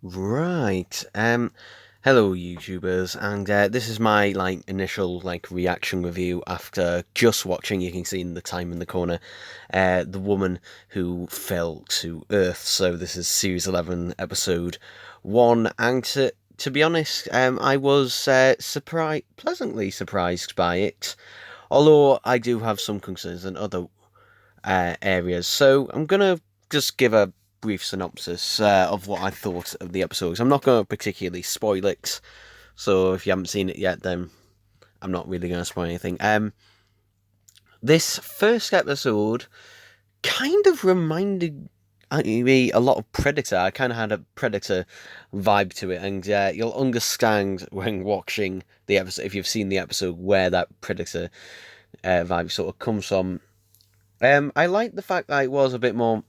Right. Hello YouTubers, and this is my initial reaction review after just watching. You can see in the time in the corner, the woman who fell to Earth. So this is series 11, episode 1, and to be honest, I was pleasantly surprised by it. Although I do have some concerns in other areas. So I'm gonna just give a brief synopsis of what I thought of the episodes. I'm not going to particularly spoil it, so if you haven't seen it yet, then I'm not really going to spoil anything. This first episode kind of reminded me a lot of Predator. I kind of had a Predator vibe to it, and you'll understand when watching the episode, if you've seen the episode, where that Predator vibe sort of comes from. I like the fact that it was a bit more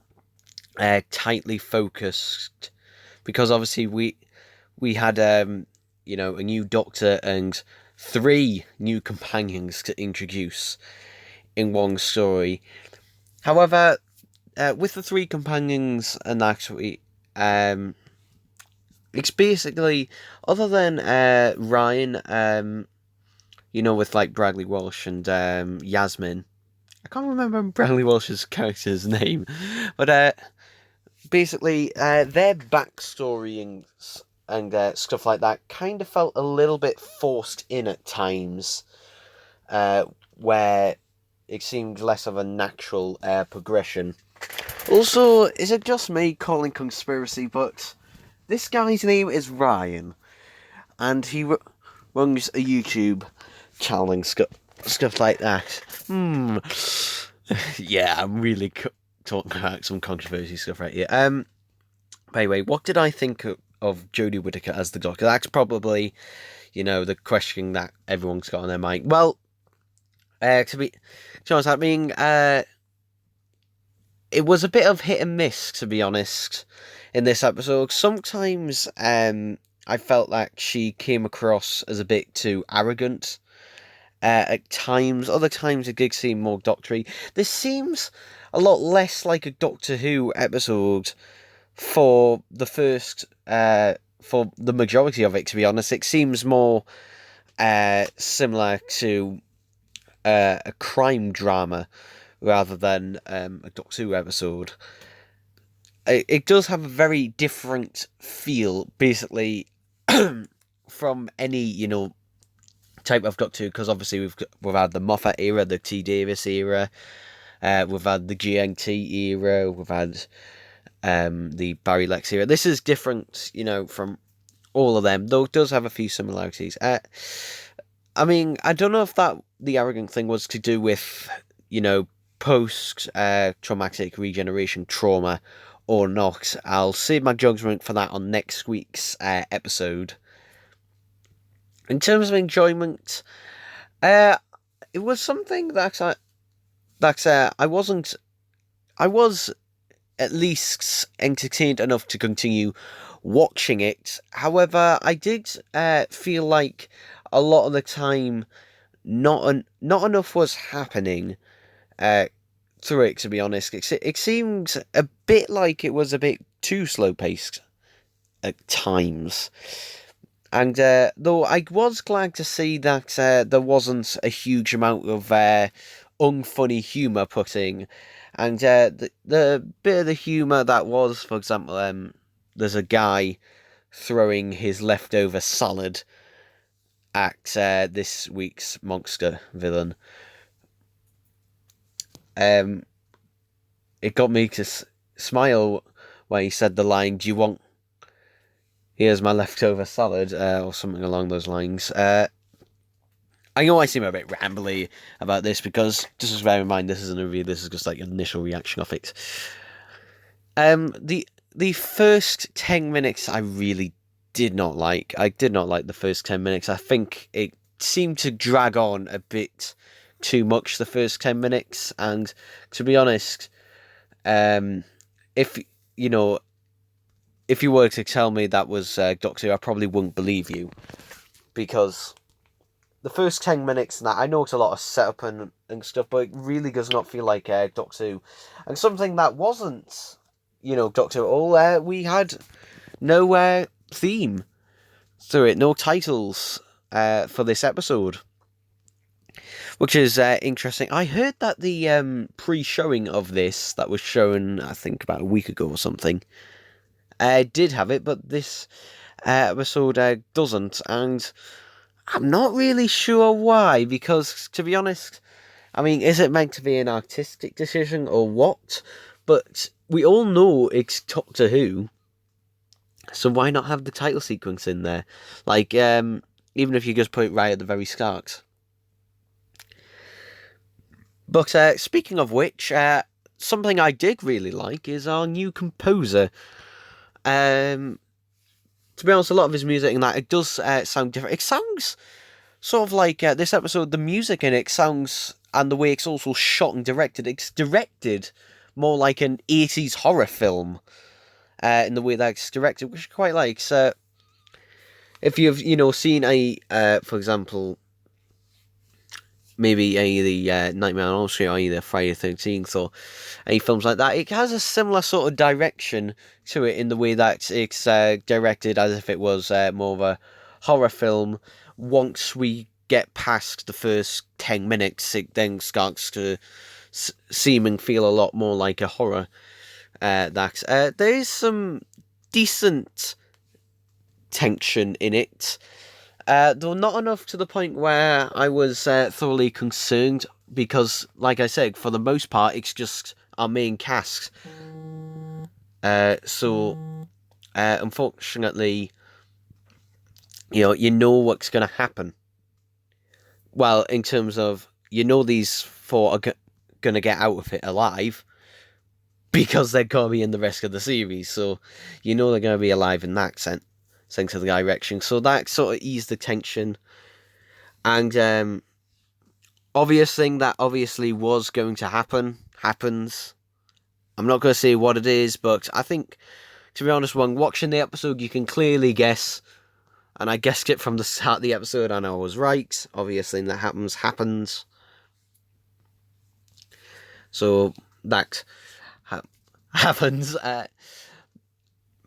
tightly focused because obviously we had a new doctor and three new companions to introduce in one story. However, with the three companions and actually, it's basically other than Ryan, with like Bradley Walsh and Yasmin. I can't remember Bradley Walsh's character's name, but basically, their backstory and stuff like that kind of felt a little bit forced in at times, where it seemed less of a natural progression. Also, is it just me calling conspiracy? But this guy's name is Ryan, and he runs a YouTube channel and stuff like that. Yeah, I'm really talking about some controversy stuff right here. By the way, what did I think of Jodie Whittaker as the Doctor? That's probably, the question that everyone's got on their mind. Well, to honest, it was a bit of hit and miss, to be honest, in this episode. Sometimes, I felt like she came across as a bit too arrogant. At times, other times it did seem more doctory. This seems a lot less like a Doctor Who episode for the first, for the majority of it, to be honest. It seems more similar to a crime drama rather than a Doctor Who episode. It does have a very different feel, basically, from any, type of Doctor Who, because obviously we've had the Moffat era, the T. Davis era, we've had the GNT era, we've had the Barry Lex era. This is different, from all of them, though it does have a few similarities. I mean, I don't know if the arrogant thing was to do with, post traumatic regeneration trauma or not. I'll save my judgment for that on next week's episode. In terms of enjoyment, it was something I was at least entertained enough to continue watching it. However, I did feel like a lot of the time not enough was happening through it. To be honest, it seemed a bit like it was a bit too slow paced at times. And though I was glad to see that there wasn't a huge amount of unfunny humour putting, and the bit of the humour that was, for example, there's a guy throwing his leftover salad at this week's monster villain. It got me to smile when he said the line, "Do you want? Here's my leftover salad," or something along those lines. I know I seem a bit rambly about this because just bear in mind this isn't a review. This is just like an initial reaction of it. The first 10 minutes I really did not like. I did not like the first 10 minutes. I think it seemed to drag on a bit too much the first 10 minutes. And to be honest, if if you were to tell me that was Doctor Who, I probably wouldn't believe you, because the first 10 minutes, and that I know it's a lot of setup and stuff, but it really does not feel like Doctor Who. And something that wasn't, Doctor Who at all. We had no theme through it, no titles for this episode, which is interesting. I heard that the pre-showing of this that was shown, I think, about a week ago or something, did have it, but this episode doesn't, and I'm not really sure why, because, to be honest, I mean, is it meant to be an artistic decision or what? But we all know it's Doctor Who, so why not have the title sequence in there? Like, even if you just put it right at the very start. But speaking of which, something I did really like is our new composer. To be honest, a lot of his music and that, it does sound different. It sounds sort of like this episode, the music in it sounds, and the way it's also shot and directed, it's directed more like an 80s horror film in the way that it's directed, which I quite like. So, if you've, seen for example, maybe the Nightmare on Elm Street or either Friday the 13th or any films like that, it has a similar sort of direction to it in the way that it's directed as if it was more of a horror film. Once we get past the first 10 minutes, it then starts to seem and feel a lot more like a horror. There is some decent tension in it, though not enough to the point where I was thoroughly concerned, because, like I said, for the most part, it's just our main cast. Unfortunately, you know what's going to happen. Well, in terms of, these four are going to get out of it alive, because they're going to be in the rest of the series, so they're going to be alive in that sense of the direction. So that sort of eased the tension. And obvious thing that obviously was going to happens. I'm not going to say what it is, but I think, to be honest, when watching the episode, you can clearly guess. And I guessed it from the start of the episode, and I was right. Obviously, that happens. So that happens.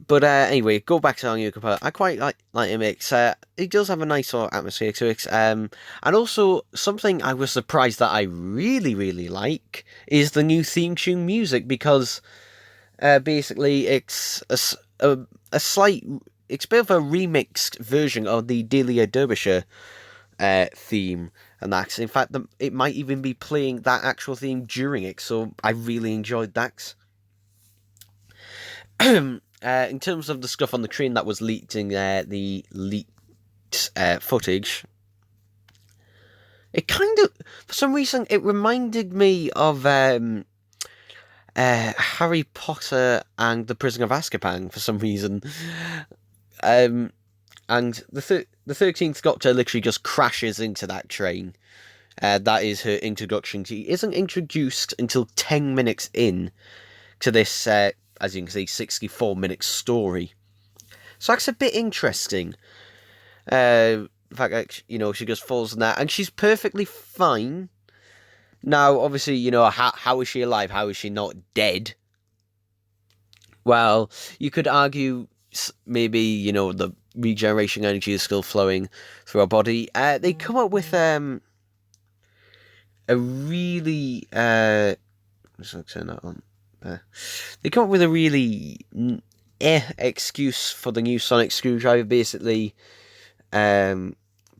But anyway, go back to our new composer. I quite like him. It does have a nice sort of atmosphere to it. And also, something I was surprised that I really, really like is the new theme tune music, because basically it's a slight... It's a bit of a remixed version of the Delia Derbyshire theme, and that. In fact, it might even be playing that actual theme during it, so I really enjoyed that. In terms of the stuff on the train that was leaked in the leaked footage, it kind of, for some reason, it reminded me of Harry Potter and the Prisoner of Azkaban for some reason. And the 13th Doctor literally just crashes into that train. That is her introduction. She isn't introduced until 10 minutes in to this, as you can see, 64-minute story. So that's a bit interesting. The fact that, she just falls in that, and she's perfectly fine. Now, obviously, how is she alive? How is she not dead? Well, you could argue maybe, the regeneration energy is still flowing through our body. They come up with a really let's turn that on. They come up with a really excuse for the new sonic screwdriver, basically.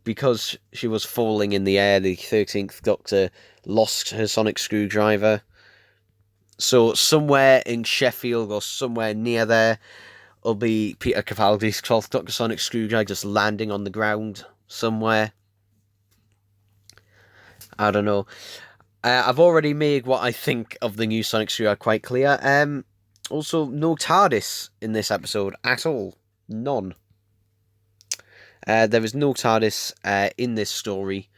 Because she was falling in the air, the 13th Doctor lost her sonic screwdriver. So somewhere in Sheffield or somewhere near there will be Peter Capaldi's 12th Doctor sonic screwdriver just landing on the ground somewhere. I don't know. I've already made what I think of the new sonic screwdriver quite clear. Also, no TARDIS in this episode at all. None. There is no TARDIS in this story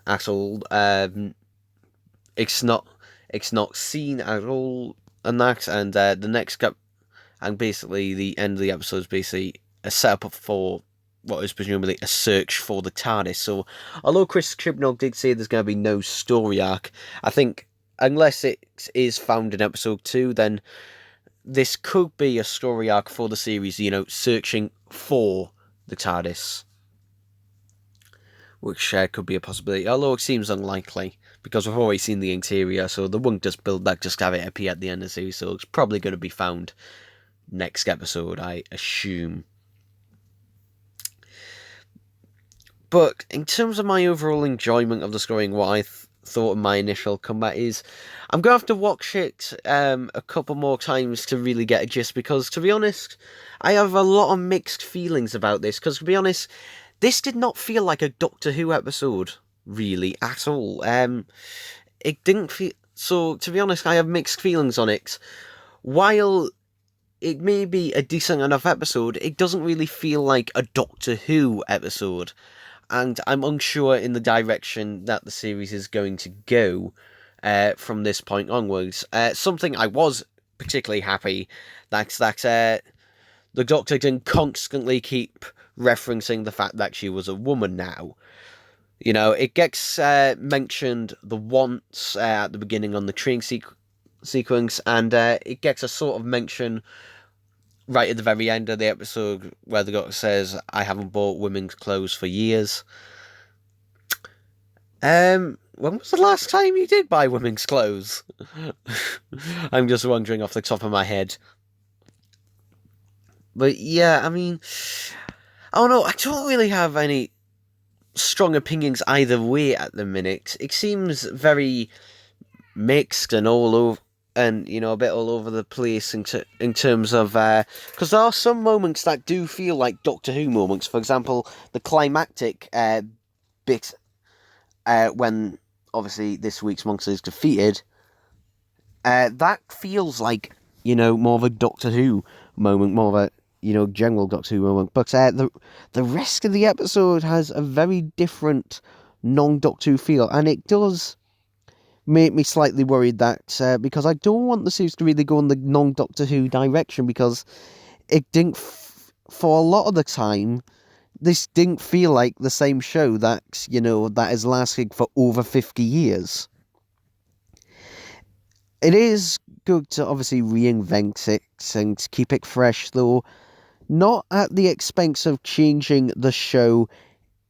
at all. It's not seen at all, and that, and the next and basically the end of the episode is basically a setup for what is presumably a search for the TARDIS. So, although Chris Chibnall did say there's going to be no story arc, I think unless it is found in episode 2, then this could be a story arc for the series, searching for the TARDIS, which could be a possibility, although it seems unlikely, because we've already seen the interior, so they wouldn't just build that, just have it appear at the end of the series, so it's probably going to be found next episode, I assume. But in terms of my overall enjoyment of the story and what I thought of my initial comeback is, I'm going to have to watch it a couple more times to really get a gist, because, to be honest, I have a lot of mixed feelings about this, because, to be honest, this did not feel like a Doctor Who episode, really, at all. It didn't feel... So, to be honest, I have mixed feelings on it. While it may be a decent enough episode, it doesn't really feel like a Doctor Who episode. And I'm unsure in the direction that the series is going to go from this point onwards. Something I was particularly happy that the Doctor didn't constantly keep referencing the fact that she was a woman now. It gets mentioned the once at the beginning on the train sequence, and it gets a sort of mention right at the very end of the episode where the Doctor says, "I haven't bought women's clothes for years." When was the last time you did buy women's clothes? I'm just wondering off the top of my head. But yeah, I mean, I don't know, I don't really have any strong opinions either way at the minute. It seems very mixed and all over, and a bit all over the place in terms of because there are some moments that do feel like Doctor Who moments. For example, the climactic bit when obviously this week's monster is defeated. That feels like more of a Doctor Who moment, more of a general Doctor Who moment. But the rest of the episode has a very different non-Doctor Who feel, and it does make me slightly worried that because I don't want the series to really go in the non-Doctor Who direction, because it didn't for a lot of the time this didn't feel like the same show that that is lasting for over 50 years. It is good to obviously reinvent it and keep it fresh, though not at the expense of changing the show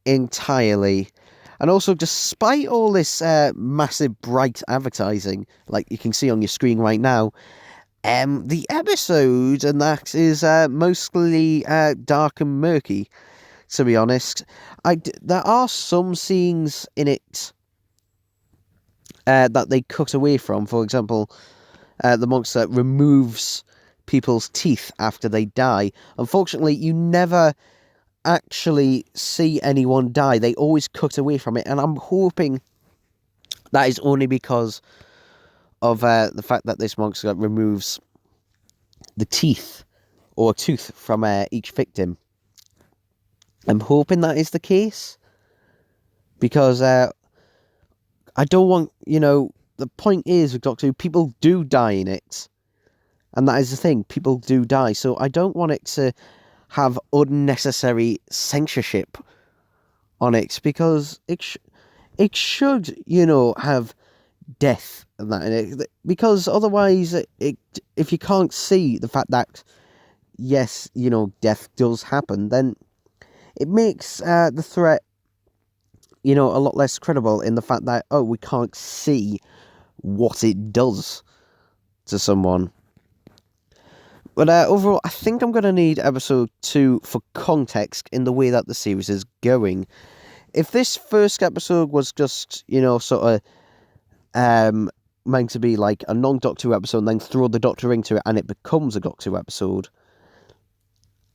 entirely. And also, despite all this massive bright advertising, like you can see on your screen right now, the episode and that is mostly dark and murky, to be honest. There are some scenes in it that they cut away from. For example, the monster removes people's teeth after they die. Unfortunately, you never actually see anyone die. They always cut away from it, and I'm hoping that is only because of the fact that this monster removes the teeth or tooth from each victim. I'm hoping that is the case, because I don't want, the point is with Doctor Who, people do die in it, and that is the thing, people do die, so I don't want it to have unnecessary censorship on it, because it should, have death and that in it, because otherwise, if you can't see the fact that, yes, death does happen, then it makes the threat, a lot less credible in the fact that, we can't see what it does to someone. But overall, I think I'm going to need episode 2 for context in the way that the series is going. If this first episode was just, sort of meant to be like a non-Doctor Who episode and then throw the Doctor into it and it becomes a Doctor Who episode,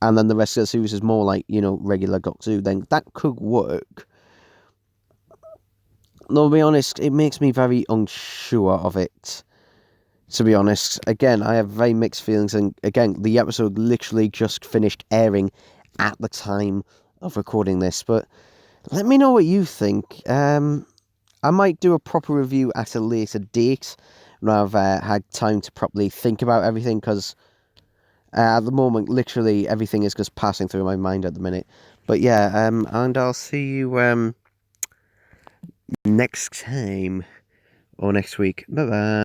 and then the rest of the series is more like, regular Doctor Who, then that could work. Though, to be honest, it makes me very unsure of it. To be honest, again, I have very mixed feelings, and again, the episode literally just finished airing at the time of recording this, but let me know what you think. I might do a proper review at a later date when I've had time to properly think about everything, because at the moment, literally everything is just passing through my mind at the minute. But yeah, and I'll see you next time, or next week. Bye-bye.